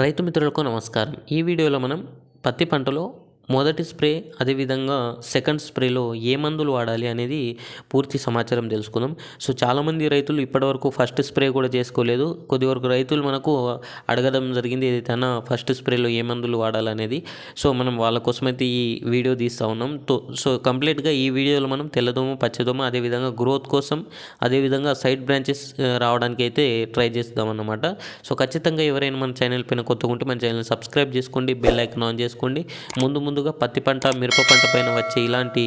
రైతు మిత్రులకు నమస్కారం. ఈ వీడియోలో మనం పత్తి పంటలో మొదటి స్ప్రే, అదేవిధంగా సెకండ్ స్ప్రేలో ఏ మందులు వాడాలి అనేది పూర్తి సమాచారం తెలుసుకుందాం. సో చాలామంది రైతులు ఇప్పటివరకు ఫస్ట్ స్ప్రే కూడా చేసుకోలేదు. కొద్ది వరకు రైతులు మనకు అడగడం జరిగింది ఏదైతే ఫస్ట్ స్ప్రేలో ఏ మందులు వాడాలనేది. సో మనం వాళ్ళ కోసమైతే ఈ వీడియో తీస్తూ ఉన్నాం. సో కంప్లీట్గా ఈ వీడియోలో మనం తెల్లదోమ, పచ్చదోమ, అదేవిధంగా గ్రోత్ కోసం, అదేవిధంగా సైడ్ బ్రాంచెస్ రావడానికి అయితే ట్రై చేస్తాం అన్నమాట. సో ఖచ్చితంగా ఎవరైనా మన ఛానల్ పైన కొత్తగా ఉంటే మన ఛానల్ సబ్స్క్రైబ్ చేసుకోండి, బెల్ ఐకాన్ ఆన్ చేసుకోండి. ముందుగా పత్తి పంట, మిరప పంట పైన వచ్చే ఇలాంటి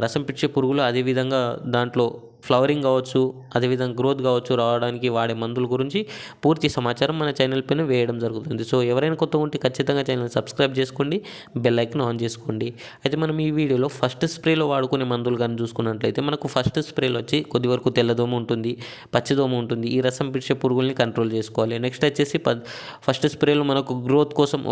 రసం పిచ్చే పురుగులు, అదేవిధంగా దాంట్లో ఫ్లవరింగ్ కావచ్చు, అదేవిధంగా గ్రోత్ కావచ్చు రావడానికి వాడే మందుల గురించి పూర్తి సమాచారం మన ఛానల్ పైన వేయడం జరుగుతుంది. సో ఎవరైనా కొత్తగా ఉంటే ఖచ్చితంగా ఛానల్ సబ్స్క్రైబ్ చేసుకోండి, బెల్ ఐకాన్ ఆన్ చేసుకోండి. అయితే మనం ఈ వీడియోలో ఫస్ట్ స్ప్రేలో వాడుకునే మందులు కానీ చూసుకున్నట్లయితే మనకు ఫస్ట్ స్ప్రేలో వచ్చి కొద్ది వరకు తెల్లదోమ ఉంటుంది, పచ్చిదోమ ఉంటుంది. ఈ రసం పిచ్చే పురుగుల్ని కంట్రోల్ చేసుకోవాలి. నెక్స్ట్ వచ్చేసి ఫస్ట్ స్ప్రేలో మనకు గ్రోత్ కోసం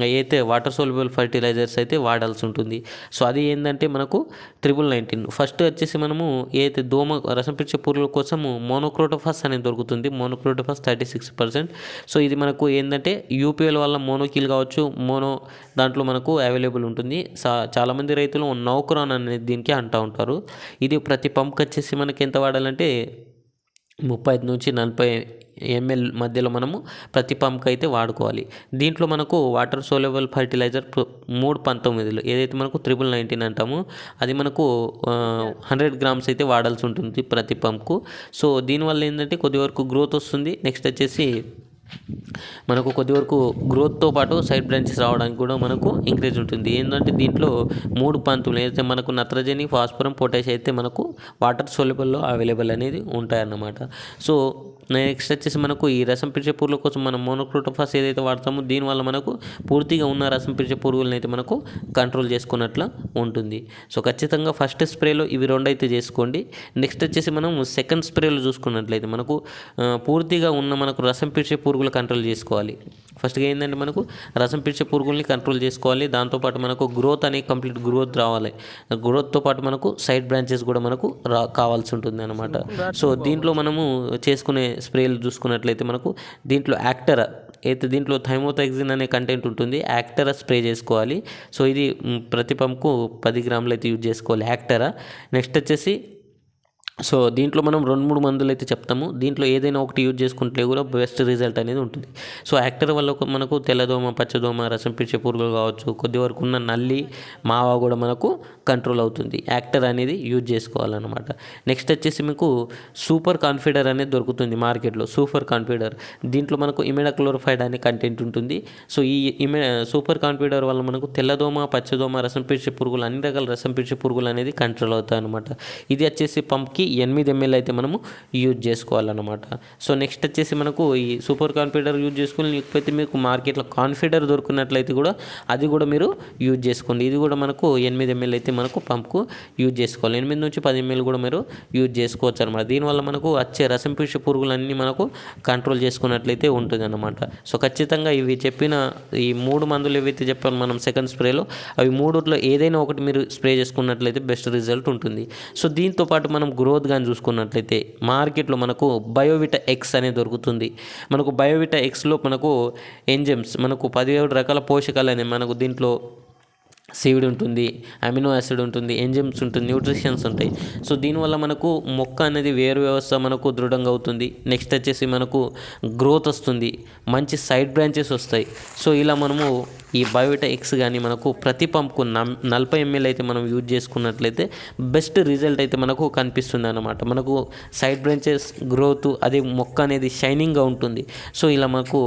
అయితే వాటర్ సోల్యుబుల్ ఫర్టిలైజర్స్ అయితే వాడాల్సి ఉంటుంది. సో అది ఏంటంటే మనకు 1919. ఫస్ట్ వచ్చేసి మనము ఏదైతే దోమ రసం పిచ్చే పురుగుల కోసము మోనోక్రోటోఫాస్ అనేది దొరుకుతుంది. మోనోక్రోటోఫాస్ 36%. సో ఇది మనకు ఏంటంటే యూపీఎల్ వల్ల మోనోకిల్ కావచ్చు, దాంట్లో మనకు అవైలబుల్ ఉంటుంది. చాలామంది రైతులు నౌక్రాన్ అనేది దీనికి అంటూ ఉంటారు. ఇది ప్రతి పంప్కి వచ్చేసి మనకి ఎంత వాడాలంటే 35 నుంచి 40 ml మధ్యలో మనము ప్రతి పంప్కి అయితే వాడుకోవాలి. దీంట్లో మనకు వాటర్ సోల్యుబుల్ ఫర్టిలైజర్ 319 ఏదైతే మనకు 1919 అంటామో అది మనకు 100 గ్రామ్స్ అయితే వాడాల్సి ఉంటుంది ప్రతి పంప్కు. సో దీనివల్ల ఏంటంటే కొద్ది వరకు గ్రోత్ వస్తుంది. నెక్స్ట్ వచ్చేసి మనకు కొద్ది వరకు గ్రోత్తో పాటు సైడ్ బ్రాంచెస్ రావడానికి కూడా మనకు ఎంకరేజ్ ఉంటుంది. ఏంటంటే దీంట్లో 3 పంతులు ఏదైతే మనకు నత్రజని, ఫాస్ఫరం, పొటాష్ అయితే మనకు వాటర్ సోల్యుబుల్లో అవైలబుల్ అనేది ఉంటాయన్నమాట. సో నెక్స్ట్ వచ్చేసి మనకు ఈ రసం పిచ్చే పురుగుల కోసం మనం మోనోక్రోటోఫాస్ ఏదైతే వాడతామో దీనివల్ల మనకు పూర్తిగా ఉన్న రసం పిచ్చే పురుగులను అయితే మనకు కంట్రోల్ చేసుకున్నట్లు ఉంటుంది. సో ఖచ్చితంగా ఫస్ట్ స్ప్రేలో ఇవి 2 అయితే చేసుకోండి. నెక్స్ట్ వచ్చేసి మనం సెకండ్ స్ప్రేలో చూసుకున్నట్లయితే మనకు పూర్తిగా ఉన్న మనకు రసం పిచ్చే పురుగులు కంట్రోల్ చేసుకోవాలి. ఫస్ట్గా ఏంటంటే మనకు రసం పిచ్చే పురుగుల్ని కంట్రోల్ చేసుకోవాలి. దాంతోపాటు మనకు గ్రోత్ అనేది కంప్లీట్ గ్రోత్ రావాలి. గ్రోత్తో పాటు మనకు సైడ్ బ్రాంచెస్ కూడా మనకు కావాల్సి ఉంటుంది అనమాట. సో దీంట్లో మనము చేసుకునే స్ప్రేలు చూసుకున్నట్లయితే మనకు దీంట్లో యాక్టరా అయితే దీంట్లో థైమోథైక్సిన్ అనే కంటెంట్ ఉంటుంది. యాక్టరా స్ప్రే చేసుకోవాలి. సో ఇది ప్రతి పంప్కు 10 గ్రాములు అయితే యూజ్ చేసుకోవాలి యాక్టరా. నెక్స్ట్ వచ్చేసి సో దీంట్లో మనం 2-3 మందులు అయితే చెప్తాము. దీంట్లో ఏదైనా ఒకటి యూజ్ చేసుకుంటే కూడా బెస్ట్ రిజల్ట్ అనేది ఉంటుంది. సో యాక్టర్ వల్ల మనకు తెల్లదోమ, పచ్చదోమ, రసం పిచ్చే పురుగులు కావచ్చు, కొద్ది వరకు ఉన్న నల్లి, మావా కూడా మనకు కంట్రోల్ అవుతుంది. యాక్టర్ అనేది యూజ్ చేసుకోవాలన్నమాట. నెక్స్ట్ వచ్చేసి మీకు సూపర్ కాన్ఫిడర్ అనేది దొరుకుతుంది మార్కెట్లో. సూపర్ కాన్ఫిడర్ దీంట్లో మనకు ఇమిడాక్లోరోఫైడ్ అనే కంటెంట్ ఉంటుంది. సో ఈ సూపర్ కాన్ఫిడర్ వల్ల మనకు తెల్లదోమ, పచ్చదోమ, రసం పిచ్చే పురుగులు, అన్ని రకాల రసం పిచ్చే పురుగులు అనేది కంట్రోల్ అవుతాయి అనమాట. ఇది వచ్చేసి పంప్కి 8 ml అయితే మనము యూజ్ చేసుకోవాలన్నమాట. సో నెక్స్ట్ వచ్చేసి మనకు ఈ సూపర్ కాన్ఫిడర్ యూజ్ చేసుకుని, లేకపోతే మీకు మార్కెట్లో కాన్ఫిడర్ దొరికినట్లయితే కూడా అది కూడా మీరు యూజ్ చేసుకోండి. ఇది కూడా మనకు 8 ml అయితే మనకు పంప్కు యూజ్ చేసుకోవాలి. 8 నుంచి 10 ml కూడా మీరు యూజ్ చేసుకోవచ్చు అనమాట. దీనివల్ల మనకు వచ్చే రసం పీల్చే పురుగులన్నీ మనకు కంట్రోల్ చేసుకున్నట్లయితే ఉంటుంది అన్నమాట. సో ఖచ్చితంగా ఇవి చెప్పిన ఈ 3 మందులు ఏవైతే చెప్పాను మనం సెకండ్ స్ప్రేలో, అవి 3లో ఏదైనా ఒకటి మీరు స్ప్రే చేసుకున్నట్లయితే బెస్ట్ రిజల్ట్ ఉంటుంది. సో దీంతో పాటు మనం గ్రోత్ కానీ చూసుకున్నట్లయితే మార్కెట్లో మనకు బయోవిటా ఎక్స్ అనేది దొరుకుతుంది. మనకు బయోవిటా ఎక్స్లో మనకు ఎంజైమ్స్, మనకు 17 రకాల పోషకాలు అనేవి మనకు దీంట్లో సీవిడ్ ఉంటుంది, అమినో యాసిడ్ ఉంటుంది, ఎంజైమ్స్ ఉంటుంది, న్యూట్రిషన్స్ ఉంటాయి. సో దీనివల్ల మనకు మొక్క అనేది వేరు వ్యవస్థ మనకు దృఢంగా అవుతుంది. నెక్స్ట్ వచ్చేసి మనకు గ్రోత్ వస్తుంది, మంచి సైడ్ బ్రాంచెస్ వస్తాయి. సో ఇలా మనము ఈ బయోవిటా ఎక్స్ కానీ మనకు ప్రతి పంప్కు 40 ml అయితే మనం యూజ్ చేసుకున్నట్లయితే బెస్ట్ రిజల్ట్ అయితే మనకు కనిపిస్తుంది అన్నమాట. మనకు సైడ్ బ్రాంచెస్ గ్రోత్, అదే మొక్క అనేది షైనింగ్గా ఉంటుంది. సో ఇలా మనకు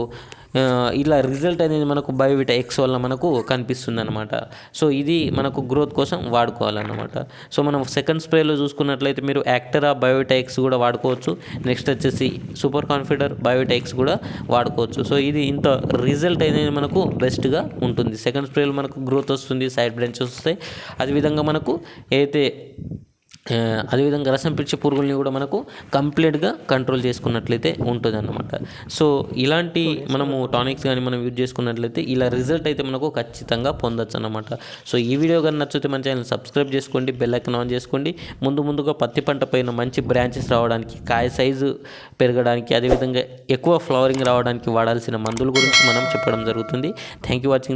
ఇలా రిజల్ట్ అనేది మనకు బయోవిటా ఎక్స్ వల్ల మనకు కనిపిస్తుంది అనమాట. సో ఇది మనకు గ్రోత్ కోసం వాడుకోవాలన్నమాట. సో మనం సెకండ్ స్ప్రేలో చూసుకున్నట్లయితే మీరు యాక్టరా, బయోవిటా ఎక్స్ కూడా వాడుకోవచ్చు. నెక్స్ట్ వచ్చేసి సూపర్ కాన్ఫిడర్, బయోవిటా ఎక్స్ కూడా వాడుకోవచ్చు. సో ఇది ఇంత రిజల్ట్ అనేది మనకు బెస్ట్గా ఉంటుంది. సెకండ్ స్ప్రేలో మనకు గ్రోత్ వస్తుంది, సైడ్ బ్రాంచెస్ వస్తాయి. అదేవిధంగా మనకు అయితే అదేవిధంగా రసం పీల్చే పురుగుల్ని కూడా మనకు కంప్లీట్గా కంట్రోల్ చేసుకున్నట్లయితే ఉంటుంది అన్నమాట. సో ఇలాంటి మనము టానిక్స్ కానీ మనం యూజ్ చేసుకున్నట్లయితే ఇలా రిజల్ట్ అయితే మనకు ఖచ్చితంగా పొందొచ్చు అన్నమాట. సో ఈ వీడియో కానీ నచ్చితే మన ఛానల్ సబ్స్క్రైబ్ చేసుకోండి, బెల్ ఐకాన్ ఆన్ చేసుకోండి. ముందుగా పత్తి పంట పైన మంచి బ్రాంచెస్ రావడానికి, కాయ సైజు పెరగడానికి, అదేవిధంగా ఎక్కువ ఫ్లవరింగ్ రావడానికి వాడాల్సిన మందుల గురించి మనం చెప్పడం జరుగుతుంది. Thank you watching.